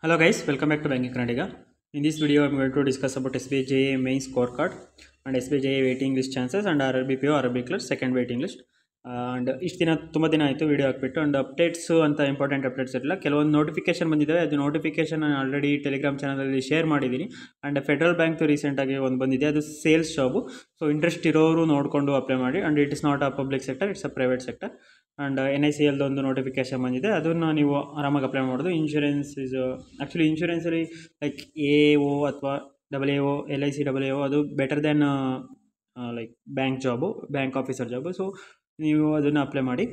Hello guys, welcome back to Banking Kannadiga. In this video, I am going to discuss about SBI JA main scorecard and SBI JA waiting list chances and RRBPO, RRB clerk second waiting list. And ಇಷ್ಟು ದಿನ ತುಂಬ ದಿನ ಆಯಿತು video ಹಾಕ್ಬಿಟ್ಟು and updates ಅಂತ important updates ಇರಲಿಲ್ಲ. ಕೆಲವೊಂದು notification ಬಂದಿದ್ದಾವೆ. ಅದು ನೋಟಿಫಿಕೇಶನ್ ನಾನು ಆಲ್ರೆಡಿ ಟೆಲಿಗ್ರಾಮ್ ಚಾನಲಲ್ಲಿ ಶೇರ್ ಮಾಡಿದ್ದೀನಿ. ಆ್ಯಂಡ್ ಫೆಡ್ರಲ್ ಬ್ಯಾಂಕ್ದು ರೀಸೆಂಟಾಗಿ ಒಂದು ಬಂದಿದೆ, ಅದು ಸೇಲ್ಸ್ ಜಾಬು. ಸೊ ಇಂಟ್ರೆಸ್ಟ್ ಇರೋರು ನೋಡಿಕೊಂಡು ಅಪ್ಲೈ ಮಾಡಿ. And it is not a public sector, it's a private sector. And NICLದು ಒಂದು ನೋಟಿಫಿಕೇಶನ್ ಬಂದಿದೆ, ಅದನ್ನು ನೀವು ಆರಾಮಾಗಿ ಅಪ್ಲೈ ಮಾಡೋದು. ಇನ್ಶೂರೆನ್ಸ್ ಇಸ್ ಆ್ಯಕ್ಚುಲಿ ಇನ್ಶೂರೆನ್ಸಲ್ಲಿ ಲೈಕ್ AO ಅಥವಾ AO LIC AO ಅದು better than like bank job, bank officer job. So ನೀವು ಅದನ್ನು ಅಪ್ಲೈ ಮಾಡಿ.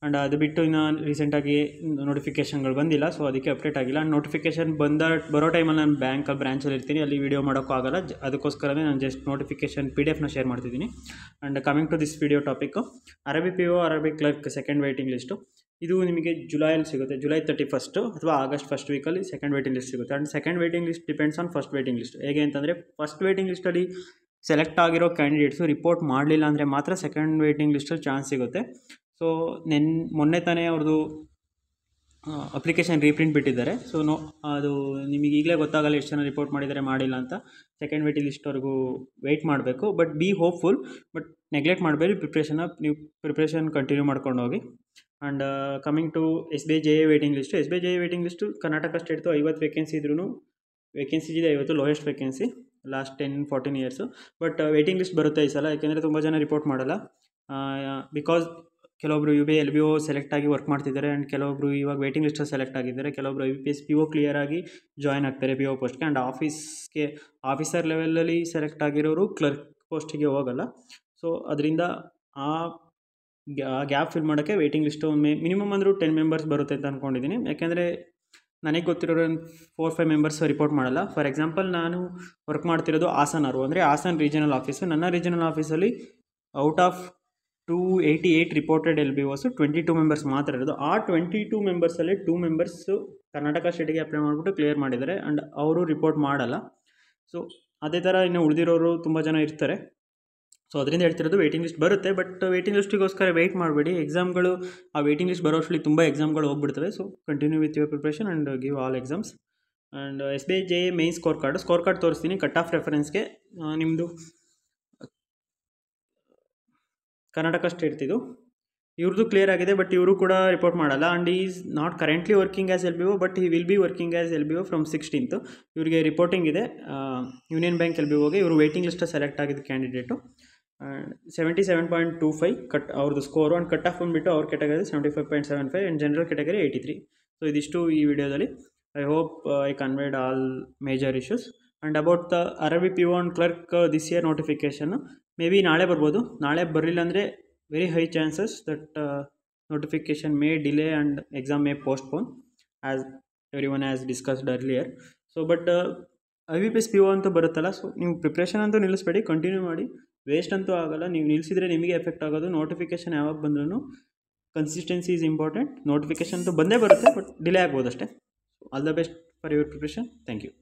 ಆ್ಯಂಡ್ ಅದು ಬಿಟ್ಟು ಇನ್ನು ರೀಸೆಂಟಾಗಿ ನೋಟಿಫಿಕೇಷನ್ಗಳು ಬಂದಿಲ್ಲ, ಸೊ ಅದಕ್ಕೆ ಅಪ್ಡೇಟ್ ಆಗಿಲ್ಲ. ಆ್ಯಂಡ್ ನೋಟಿಫಿಕೇಷನ್ ಬರೋ ಟೈಮಲ್ಲಿ ನಾನು ಬ್ರಾಂಚಲ್ಲಿ ಇರ್ತೀನಿ, ಅಲ್ಲಿ ವೀಡಿಯೋ ಮಾಡೋಕ್ಕೂ ಆಗೋಲ್ಲ. ಅದಕ್ಕೋಸ್ಕರನೇ ನಾನು ಜಸ್ಟ್ ನೋಟಿಫಿಕೇಷನ್ PDF ಶೇರ್ ಮಾಡ್ತಿದ್ದೀನಿ. And coming to this video topic, RRBPO RRB clerk second waiting list. ಇದು ನಿಮಗೆ ಜುಲೈಯಲ್ಲಿ ಸಿಗುತ್ತೆ, ಜುಲೈ 31 ಅಥವಾ ಆಗಸ್ಟ್ ಫಸ್ಟ್ ವೀಕಲ್ಲಿ ಸೆಕೆಂಡ್ ವೇಟಿಂಗ್ ಲಿಸ್ಟ್ ಸಿಗುತ್ತೆ. And second waiting list depends on first waiting list. ಹೇಗೆ ಅಂತಂದರೆ, ಫಸ್ಟ್ ವೇಟಿಂಗ್ ಲಿಸ್ಟಲ್ಲಿ ಸೆಲೆಕ್ಟ್ ಆಗಿರೋ ಕ್ಯಾಂಡಿಡೇಟ್ಸು ರಿಪೋರ್ಟ್ ಮಾಡಲಿಲ್ಲ ಅಂದರೆ ಮಾತ್ರ ಸೆಕೆಂಡ್ ವೇಟಿಂಗ್ ಲಿಸ್ಟಲ್ಲಿ ಚಾನ್ಸ್ ಸಿಗುತ್ತೆ. ಸೊ ಮೊನ್ನೆ ತಾನೇ ಅವ್ರದ್ದು ಅಪ್ಲಿಕೇಶನ್ ರೀಪ್ರಿಂಟ್ ಬಿಟ್ಟಿದ್ದಾರೆ. ಸೊ ಅದು ನಿಮಗೆ ಈಗಲೇ ಗೊತ್ತಾಗಲ್ಲ ಎಷ್ಟು ಜನ ರಿಪೋರ್ಟ್ ಮಾಡಿದ್ದಾರೆ ಮಾಡಿಲ್ಲ ಅಂತ. ಸೆಕೆಂಡ್ ವೇಟಿಂಗ್ ಲಿಸ್ಟ್ವರೆಗೂ ವೆಯ್ಟ್ ಮಾಡಬೇಕು. But be hopeful, but neglect ಮಾಡಬೇಡಿ ನೀವು ಪ್ರಿಪ್ರೇಷನ್ ಕಂಟಿನ್ಯೂ ಮಾಡ್ಕೊಂಡು ಹೋಗಿ. And coming to SBI JA waiting list. SBI JA waiting list Karnataka ಸ್ಟೇಟ್ದು 50 ವೇಕೆನ್ಸಿ ಇದ್ರೂ, ವೇಕೆನ್ಸಿ ಇದೆ 50, lowest vacancy last 10-14 years. But waiting list ಬರುತ್ತೆ ಈ ಸಲ, ಯಾಕೆಂದರೆ ತುಂಬ ಜನ ರಿಪೋರ್ಟ್ ಮಾಡಲ್ಲ. ಬಿಕಾಸ್ ಕೆಲವೊಬ್ರು UBA LBO ಸೆಲೆಕ್ಟ್ ಆಗಿ ವರ್ಕ್ ಮಾಡ್ತಿದ್ದಾರೆ. ಆ್ಯಂಡ್ ಕೆಲವೊಬ್ರು ಇವಾಗ ವೇಟಿಂಗ್ ಲಿಸ್ಟಲ್ಲಿ ಸೆಲೆಕ್ಟ್ ಆಗಿದ್ದಾರೆ. ಕೆಲವೊಬ್ರು IBPS PO ಕ್ಲಿಯರ್ ಆಗಿ ಜಾಯ್ನ್ ಆಗ್ತಾರೆ PO ಪೋಸ್ಟ್ಗೆ. ಆ್ಯಂಡ್ ಆಫೀಸರ್ ಲೆವೆಲಲ್ಲಿ ಸೆಲೆಕ್ಟ್ ಆಗಿರೋರು ಕ್ಲರ್ಕ್ ಪೋಸ್ಟಿಗೆ ಹೋಗಲ್ಲ. ಸೊ ಅದರಿಂದ ಆ ಗ್ಯಾಪ್ ಫಿಲ್ ಮಾಡೋಕ್ಕೆ ವೇಟಿಂಗ್ ಲಿಸ್ಟು ಮಿನಿಮಮ್ ಅಂದರೂ 10 ಮೆಂಬರ್ಸ್ ಬರುತ್ತೆ ಅಂತ ಅಂದ್ಕೊಂಡಿದ್ದೀನಿ. ಯಾಕೆಂದರೆ ನನಗೆ ಗೊತ್ತಿರೋರು 4-5 ಮೆಂಬರ್ಸ್ ರಿಪೋರ್ಟ್ ಮಾಡಲ್ಲ. ಫಾರ್ ಎಕ್ಸಾಂಪಲ್, ನಾನು ವರ್ಕ್ ಮಾಡ್ತಿರೋದು ಹಾಸನ್ ಅಂದರೆ ಹಾಸನ್ ರೀಜನಲ್ ಆಫೀಸು. ನನ್ನ ರೀಜನಲ್ ಆಫೀಸಲ್ಲಿ out of 288 reported LBOs 22 members ಮಾತ್ರ ಇರೋದು. ಆ 22 ಮೆಂಬರ್ಸಲ್ಲಿ 2 ಮೆಂಬರ್ಸು ಕರ್ನಾಟಕ ಸ್ಟೇಟಿಗೆ ಅಪ್ಲೈ ಮಾಡಿಬಿಟ್ಟು ಕ್ಲಿಯರ್ ಮಾಡಿದ್ದಾರೆ. ಆ್ಯಂಡ್ ಅವರು ರಿಪೋರ್ಟ್ ಮಾಡಲ್ಲ. ಸೊ ಅದೇ ಥರ ಇನ್ನು ಉಳಿದಿರೋರು ತುಂಬ ಜನ ಇರ್ತಾರೆ. ಸೊ ಅದರಿಂದ ಹೇಳ್ತಿರೋದು ವೇಟಿಂಗ್ ಲಿಸ್ಟ್ ಬರುತ್ತೆ, ಬಟ್ ವೇಟಿಂಗ್ ಲಿಸ್ಟಿಗೋಸ್ಕರ ವೆಯ್ಟ್ ಮಾಡಬೇಡಿ. ಎಕ್ಸಾಮ್ಗಳು ಆ ವೇಟಿಂಗ್ ಲಿಸ್ಟ್ ಬರೋ ಅಷ್ಟರಲ್ಲಿ ತುಂಬ ಎಕ್ಸಾಮ್ಗಳು ಹೋಗ್ಬಿಡ್ತವೆ. So continue with your preparation and give all exams. And SBI JA main score card ತೋರಿಸ್ತೀನಿ. ಕಟ್ ಆಫ್ ರೆಫರೆನ್ಸ್ಗೆ ನಿಮ್ಮದು ಕರ್ನಾಟಕ ಸ್ಟೇಟ್ದು ಇವ್ರದ್ದು ಕ್ಲಿಯರ್ ಆಗಿದೆ, ಬಟ್ ಇವರು ಕೂಡ ರಿಪೋರ್ಟ್ ಮಾಡಲ್ಲ. And is not currently working as LBO, but he will be working as LBO from 16th. ಇವರಿಗೆ reporting ಇದೆ ಯೂನಿಯನ್ ಬ್ಯಾಂಕ್ LBOಗೆ. ಇವರು ವೇಟಿಂಗ್ ಲಿಸ್ಟ್ ಸೆಲೆಕ್ಟ್ ಆಗಿದ್ದ ಕ್ಯಾಂಡಿಡೇಟು. 77.25 ಕಟ್ ಅವ್ರದ್ದು ಸ್ಕೋರು. ಆ್ಯಂಡ್ ಕಟ್ ಆಫ್ ಬಂದುಬಿಟ್ಟು ಅವ್ರ category 75.75 and general category 83. So ಇದಿಷ್ಟು ಈ ವಿಡಿಯೋದಲ್ಲಿ. I hope I conveyed all major issues. And about the RRBPO and clerk this year notification may be ನಾಳೆ ಬರ್ಬೋದು. ನಾಳೆ ಬರಲಿಲ್ಲ ಅಂದರೆ very high chances that notification may delay and exam may postpone, as everyone has discussed earlier. So but IBPS PO ಅಂತೂ ಬರುತ್ತಲ್ಲ, so ನೀವು preparation ಅಂತೂ ನಿಲ್ಲಿಸಬೇಡಿ, continue ಮಾಡಿ. ವೇಸ್ಟ್ ಅಂತೂ ಆಗೋಲ್ಲ. ನೀವು ನಿಲ್ಲಿಸಿದ್ರೆ ನಿಮಗೆ ಎಫೆಕ್ಟ್ ಆಗೋದು. ನೋಟಿಫಿಕೇಷನ್ ಯಾವಾಗ ಬಂದ್ರೂ ಕನ್ಸಿಸ್ಟೆನ್ಸಿ ಈಸ್ ಇಂಪಾರ್ಟೆಂಟ್. ನೋಟಿಫಿಕೇಷನ್ ಅಂತೂ ಬಂದೇ ಬರುತ್ತೆ, ಬಟ್ ಡಿಲೇ ಆಗ್ಬೋದು ಅಷ್ಟೇ. All the best for your preparation. Thank you.